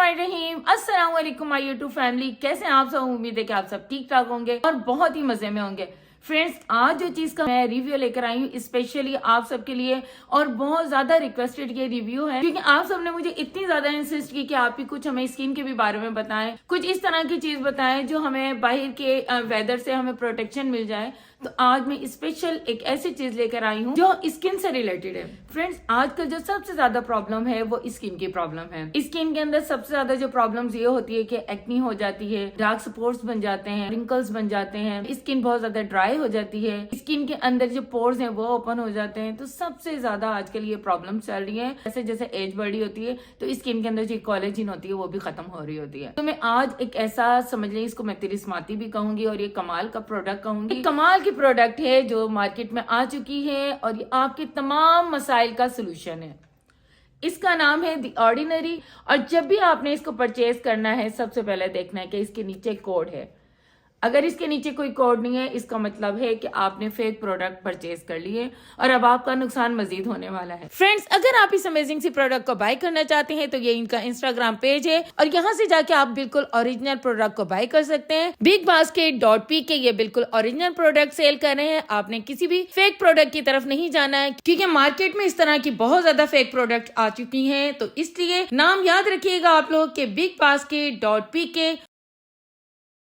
बिस्मिल्लाहिर्रहमानिर्रहीम। अस्सलाम वालेकुम माय यूट्यूब फैमिली, कैसे हैं आप सब। उम्मीद है कि आप सब ठीक ठाक होंगे और बहुत ही मजे में होंगे। फ्रेंड्स, आज जो चीज का मैं रिव्यू लेकर आई हूँ स्पेशली आप सबके लिए और बहुत ज्यादा रिक्वेस्टेड ये रिव्यू है, क्योंकि आप सबने मुझे इतनी ज्यादा इंसिस्ट की कि आप भी कुछ हमें स्किन के भी बारे में बताएं, कुछ इस तरह की चीज बताएं जो हमें बाहर के वेदर से हमें प्रोटेक्शन मिल जाए। तो आज मैं स्पेशल एक ऐसी चीज लेकर आई हूँ जो स्किन से रिलेटेड है। फ्रेंड्स, आजकल जो सबसे ज्यादा प्रॉब्लम है वो स्किन की प्रॉब्लम है। स्किन के अंदर सबसे ज्यादा जो प्रॉब्लम्स ये होती है कि एक्नी हो जाती है, डार्क स्पॉट्स बन जाते हैं, रिंकल्स बन जाते हैं, स्किन बहुत ज्यादा ड्राई हो जाती है, स्किन के अंदर जो पोर्स हैं वो ओपन हो जाते हैं। तो सबसे ज्यादा आजकल ये प्रॉब्लम चल रही है। जैसे जैसे एज बड़ी होती है तो स्किन के अंदर जो कोलेजन होती है वो भी खत्म हो रही होती है। तो मैं आज एक ऐसा समझ लें, इसको मैं तिरिस्माती भी कहूंगी और ये कमाल का प्रोडक्ट कहूंगी। कमाल की प्रोडक्ट है जो मार्केट में आ चुकी है और ये आपके तमाम मसाइल का सोल्यूशन है। इसका नाम है द ऑर्डिनरी। और जब भी आपने इसको परचेज करना है, सबसे पहले देखना है कि इसके नीचे कोड है। अगर इसके नीचे कोई कोड नहीं है, इसका मतलब है कि आपने फेक प्रोडक्ट परचेज कर लिए और अब आपका नुकसान मजीद होने वाला है। फ्रेंड्स, अगर आप इस अमेजिंग सी प्रोडक्ट को बाय करना चाहते हैं तो ये इनका इंस्टाग्राम पेज है और यहाँ से जाके आप बिल्कुल ओरिजिनल प्रोडक्ट को बाय कर सकते हैं। bigbasket.pk ये बिल्कुल ओरिजिनल प्रोडक्ट सेल कर रहे हैं। आपने किसी भी फेक प्रोडक्ट की तरफ नहीं जाना है, क्योंकि मार्केट में इस तरह की बहुत ज्यादा फेक प्रोडक्ट आ चुकी है। तो इसलिए नाम याद रखिएगा आप लोग के bigbasket.pk।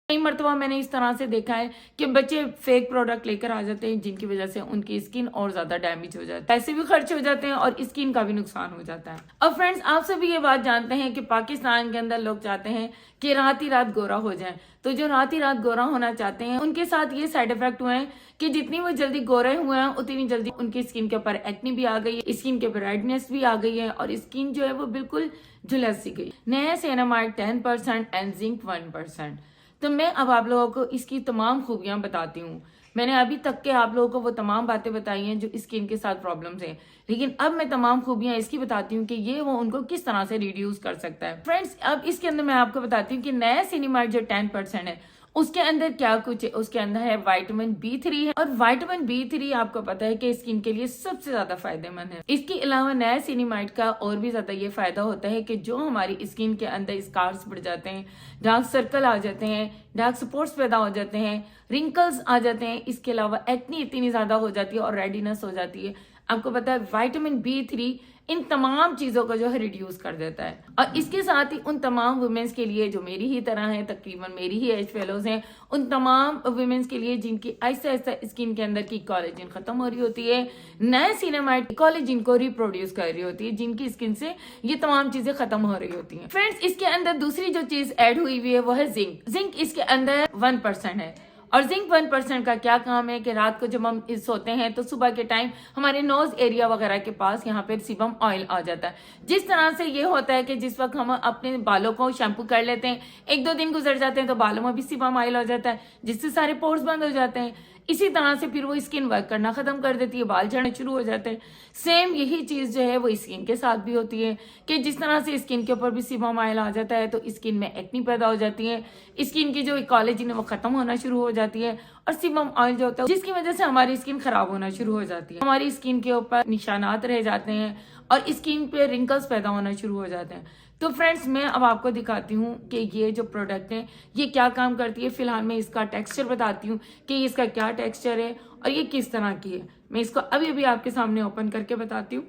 कई मरतबा मैंने इस तरह से देखा है कि बच्चे फेक प्रोडक्ट लेकर आ जाते हैं, जिनकी वजह से उनकी स्किन और ज्यादा डैमेज हो जाती है, पैसे भी खर्च हो जाते हैं और स्किन का भी नुकसान हो जाता है। अब फ्रेंड्स, आप सभी ये बात जानते हैं कि पाकिस्तान के अंदर लोग चाहते हैं कि रात ही रात गोरा हो जाए। तो जो रात ही रात गोरा होना चाहते हैं उनके साथ ये साइड इफेक्ट हुए हैं कि जितनी वो जल्दी गोरे हुए हैं उतनी जल्दी उनकी स्किन के ऊपर एक्ने भी आ गई है, स्किन के ऊपर रेडनेस भी आ गई है और स्किन जो है वो बिल्कुल झुलस सी गई। नया सेनामाइड 10% एंड जिंक 1%। तो मैं अब आप लोगों को इसकी तमाम खूबियां बताती हूँ। मैंने अभी तक के आप लोगों को वो तमाम बातें बताई हैं जो स्किन के साथ प्रॉब्लम्स हैं, लेकिन अब मैं तमाम खूबियां इसकी बताती हूँ कि ये वो उनको किस तरह से रिड्यूस कर सकता है। फ्रेंड्स, अब इसके अंदर मैं आपको बताती हूँ कि नया सिनेमाइड जो 10% है उसके अंदर क्या कुछ है। उसके अंदर है विटामिन B3 है और विटामिन B3 आपको पता है कि स्किन के लिए सबसे ज्यादा फायदेमंद है। इसके अलावा नया सिनेमाइड का और भी ज्यादा ये फायदा होता है कि जो हमारी स्किन के अंदर स्कार्स बढ़ जाते हैं, डार्क सर्कल आ जाते हैं, डार्क स्पॉट्स पैदा हो जाते हैं, रिंकल्स आ जाते हैं, इसके अलावा एक्नी इतनी ज्यादा हो जाती है और रेडिनेस हो जाती है, आपको पता है विटामिन B3 इन तमाम चीजों को जो है रिड्यूस कर देता है। और इसके साथ ही उन तमाम वुमेन्स के लिए जो मेरी ही तरह हैं, तकरीबन मेरी ही एज फेलोज हैं, उन तमाम वुमेन्स के लिए जिनकी ऐसा ऐसा स्किन के अंदर की कोलेजन खत्म हो रही होती है, नए सिनेमाइड कोलेजन को रिप्रोड्यूस कर रही होती है, जिनकी स्किन से ये तमाम चीजें खत्म हो रही होती हैं। फ्रेंड्स, इसके अंदर दूसरी जो चीज ऐड हुई हुई है वो है जिंक। जिंक इसके अंदर 1% है और जिंक 1% का क्या काम है कि रात को जब हम सोते हैं तो सुबह के टाइम हमारे नोज एरिया वगैरह के पास यहाँ पे सीबम ऑयल आ जाता है। जिस तरह से ये होता है कि जिस वक्त हम अपने बालों को शैम्पू कर लेते हैं, 1-2 दिन गुजर जाते हैं तो बालों में भी सीबम ऑयल हो जाता है, जिससे सारे पोर्स बंद हो जाते हैं। इसी तरह से फिर वो स्किन वर्क करना खत्म कर देती है, बाल झड़ने शुरू हो जाते हैं। सेम यही चीज जो है वो स्किन के साथ भी होती है कि जिस तरह से स्किन के ऊपर भी सीबम ऑयल आ जाता है तो स्किन में एक्नी पैदा हो जाती है, स्किन की जो कोलेजन है वो खत्म होना शुरू हो जाती है और सीबम ऑयल जो होता है जिसकी वजह से हमारी स्किन खराब होना शुरू हो जाती है, हमारी स्किन के ऊपर निशानात रह जाते हैं और स्किन पे रिंकल्स पैदा होना शुरू हो जाते हैं। तो फ्रेंड्स, मैं अब आपको दिखाती हूँ कि ये जो प्रोडक्ट है ये क्या काम करती है। फिलहाल मैं इसका टेक्सचर बताती हूँ कि इसका क्या टेक्सचर है और ये किस तरह की है। मैं इसको अभी अभी आपके सामने ओपन करके बताती हूँ।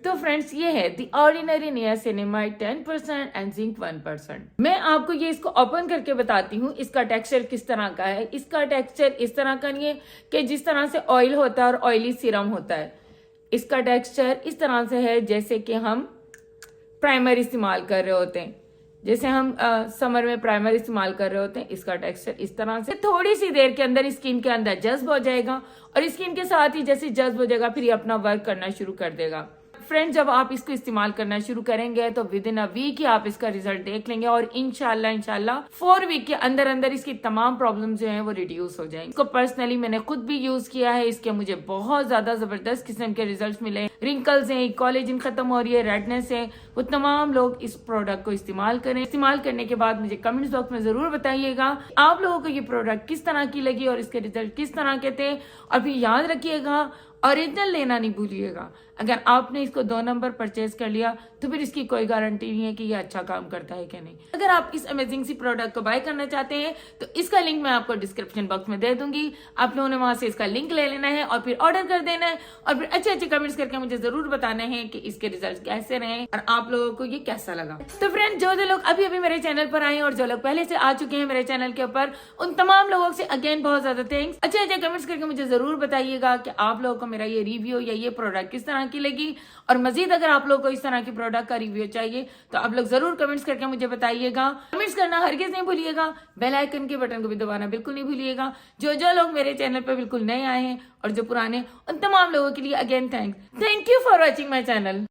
तो फ्रेंड्स, ये है the ordinary niacinamide 10% and zinc 1%। मैं आपको ये इसको ओपन करके बताती हूँ इसका टेक्सचर किस तरह का है। इसका टेक्सचर इस तरह का नहीं है कि जिस तरह से ऑयल होता है और ऑयली सीरम होता है। इसका टेक्सचर इस तरह से है जैसे कि हम प्राइमर इस्तेमाल कर रहे होते हैं, जैसे हम समर में प्राइमर इस्तेमाल कर रहे होते हैं। इसका टेक्सचर इस तरह से थोड़ी सी देर के अंदर स्किन के अंदर जज्ब हो जाएगा और स्किन के साथ ही जैसे जज्ब हो जाएगा फिर ये अपना वर्क करना शुरू कर देगा। फ्रेंड्स, जब आप इसको इस्तेमाल करना शुरू करेंगे तो विद इन अ वीक ही आप इसका रिजल्ट देख लेंगे और इंशाल्लाह 4 वीक के अंदर अंदर इसकी तमाम प्रॉब्लम जो है वो रिड्यूस हो जाएंगे। इसको पर्सनली मैंने खुद भी यूज किया है, इसके मुझे बहुत ज्यादा जबरदस्त किस्म के रिजल्ट मिले। रिंकल्स हैं, कोलेजन खत्म हो रही है, रेडनेस है, वो तमाम लोग इस प्रोडक्ट को इस्तेमाल करें। इस्तेमाल करने के बाद मुझे कमेंट्स बॉक्स में जरूर बताइएगा आप लोगों को ये प्रोडक्ट किस तरह की लगी और इसके रिजल्ट किस तरह के थे। और फिर याद रखिएगा ओरिजिनल लेना नहीं भूलिएगा। अगर आपने इसको 2 नंबर परचेज कर लिया तो फिर इसकी कोई गारंटी नहीं है कि ये अच्छा काम करता है कि नहीं। अगर आप इस अमेजिंग सी प्रोडक्ट को बाय करना चाहते हैं तो इसका लिंक मैं आपको डिस्क्रिप्शन बॉक्स में दे दूंगी। आप लोगों ने वहां से इसका लिंक ले लेना है और फिर ऑर्डर कर देना है और फिर अच्छे अच्छे कमेंट्स करके मुझे जरूर बताना है कि इसके रिजल्ट कैसे रहे और आप लोगों को ये कैसा लगा। तो फ्रेंड, जो लोग अभी अभी मेरे चैनल पर आए और जो लोग पहले से आ चुके हैं मेरे चैनल के ऊपर, उन तमाम लोगों से अगेन बहुत ज्यादा थैंक्स। अच्छे अच्छे कमेंट्स करके मुझे जरूर बताइएगा कि आप लोगों को मेरा ये रिव्यू या ये प्रोडक्ट किस तरह की लगी, और मजीद अगर आप लोगों को इस तरह की प्रोडक्ट का रिव्यू चाहिए तो आप लोग जरूर कमेंट्स करके मुझे बताइएगा। कमेंट्स करना हरगिज नहीं भूलिएगा, बेल आइकन के बटन को भी दबाना बिल्कुल नहीं भूलिएगा। जो जो लोग मेरे चैनल पर बिल्कुल नए आए हैं और जो पुराने, उन तमाम लोगों के लिए again thank you for watching my channel.